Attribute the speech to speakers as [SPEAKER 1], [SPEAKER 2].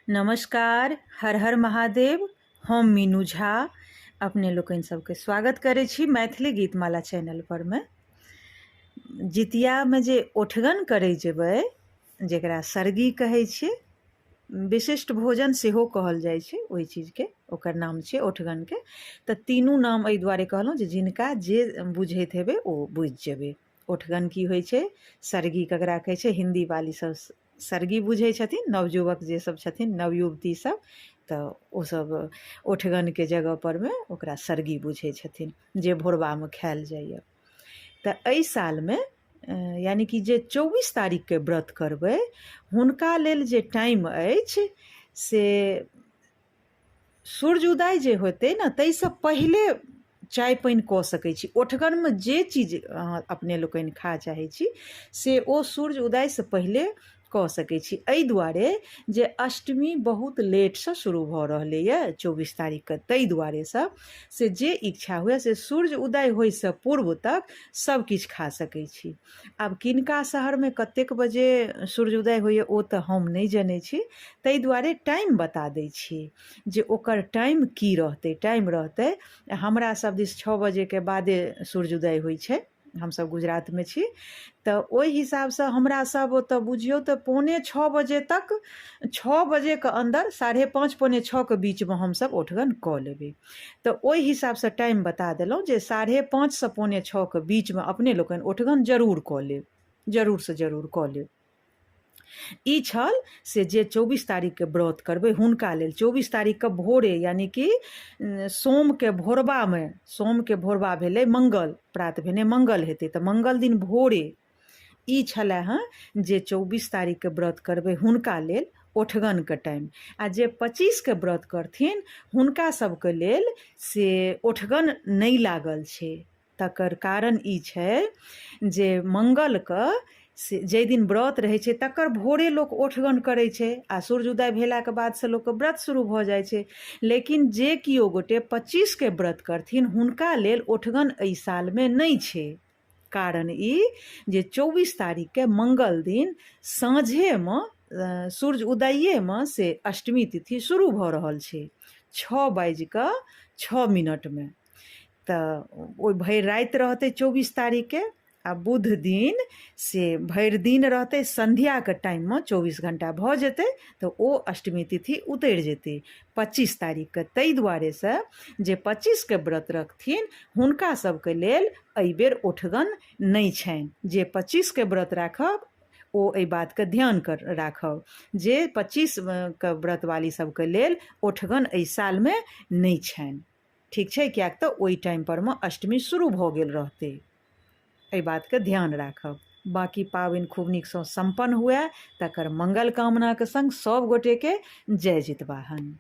[SPEAKER 1] नमस्कार, हर हर महादेव। हम मीनू झा अपने लोकनि सबके स्वागत करै छी मैथिली गीतमाला चैनल पर में। जितियामे जे ओठगन करै जेबै, जेकरा सरगी कहै छियै, विशिष्ट भोजन सेहो कहल जाइ छै ओहि चीजके, ओकर नाम छै ओठगनके। तऽ तीनू नाम एहि दुआरे कहलहुँ जे जिनका जे बुझैत हेबै ओ बुझि जेबै। ओठगन की होइ छै, सरगी ककरा कहै छै, हिंदी वाली सब सरगी बुझै छथिन, नवयुवक जे सब छथिन, नवयुवती सब, तऽ ओसब ओठगनके जगह परमे ओकरा सरगी बुझै छथिन, जे भोरबामे खायल जाइए। तऽ एहि सालमे यानी कि जे 24 तारीखके व्रत करबै, हुनका लेल जे टाइम अछि से सूर्य उदय जे होतै ने, ताहिसँ पहिले चाय पानि कऽ सकै छी। ओठगनमे जे चीज अहाँ अपने लोकनि खा चाहै छी से ओ सूर्य उदयसँ पहिले कऽ सकै छी। एहि दुआरे जे अष्टमी बहुत लेटसँ शुरू भऽ रहलैए 24 तारीखके, ताहि दुआरेसँ से जे इच्छा हुए से सूर्य उदय होइसँ पूर्व तक सब किछु खा सकै छी। आब किनका शहरमे कतेक बजे सूर्य उदय होइए ओ तऽ हम नहि जनै छी, ताहि दुआरे टाइम बता दै छी जे ओकर टाइम की रहतै। टाइम रहतै, हमरा सब दिस 6 बजेके बादे सूर्य उदय होइ छै, हमसब गुजरातमे छी, तऽ ओहि हिसाबसँ हमरा सब ओतऽ बुझियौ तऽ 5:45 बजे तक, 6 बजेके अन्दर, 5:30 पौने 6के बीचमे हमसब ओठगन कऽ लेबै। तऽ ओहि हिसाबसँ टाइम बता देलहुँ जे 5:30सँ 5:45के बीचमे अपने लोकनि ओठगन जरूर कऽ लेब, जरूरसँ जरूर कऽ लेब। ई छल से जे 24 तारीखके व्रत करबै हुनका लेल। 24 तारीखके भोरे यानी कि सोमके भोरबामे, सोमके भोरबा भेलै मंगल, प्रात भेने मंगल हेतै, तऽ मंगल दिन भोरे ई छलै हँ जे 24 तारीखके व्रत करबै हुनका लेल ओठगनके टाइम। आ जे 25के व्रत करथिन हुनका सबके लेल से ओठगन नहि लागल छै। तकर कारण ई छै जे मंगलके से जाहि दिन व्रत रहै छै तकर भोरे लोक ओठगन करै छै, आ सूर्य उदय भेलाके बादसँ लोकके व्रत शुरू भऽ जाइ छै। लेकिन जे केओ गोटे 25के व्रत करथिन हुनका लेल ओठगन एहि सालमे नहि छै। कारण ई जे 24 तारीखके मंगल दिन साँझेमे, सूर्य उदयेमे से अष्टमी तिथि शुरू भऽ रहल छै 6:06 तऽ ओहि भरि राति रहतै 24 तारीखके, आ बुध दिन से भरि दिन रहतै, संध्याके टाइममे 24 घंटा भऽ जेतै तऽ ओ अष्टमी तिथि उतरि जेतै 25 तारीखके। ताहि दुआरेसँ जे 25के व्रत रखथिन हुनका सबके लेल एहिबेर ओठगन नहि छनि। जे 25के व्रत राखब ओ एहि बातके ध्यान राखब जे 25के व्रत वाली सबके लेल ओठगन एहि सालमे नहि छनि, ठीक छै, किएक तऽ ओहि टाइम परमे अष्टमी शुरू भऽ गेल रहतै। एहि बातके ध्यान राखब। बाकी पाबनि खूब नीकसँ सम्पन्न हुए, तकर मंगल कामनाके संग सब गोटेके जय जितवाहन।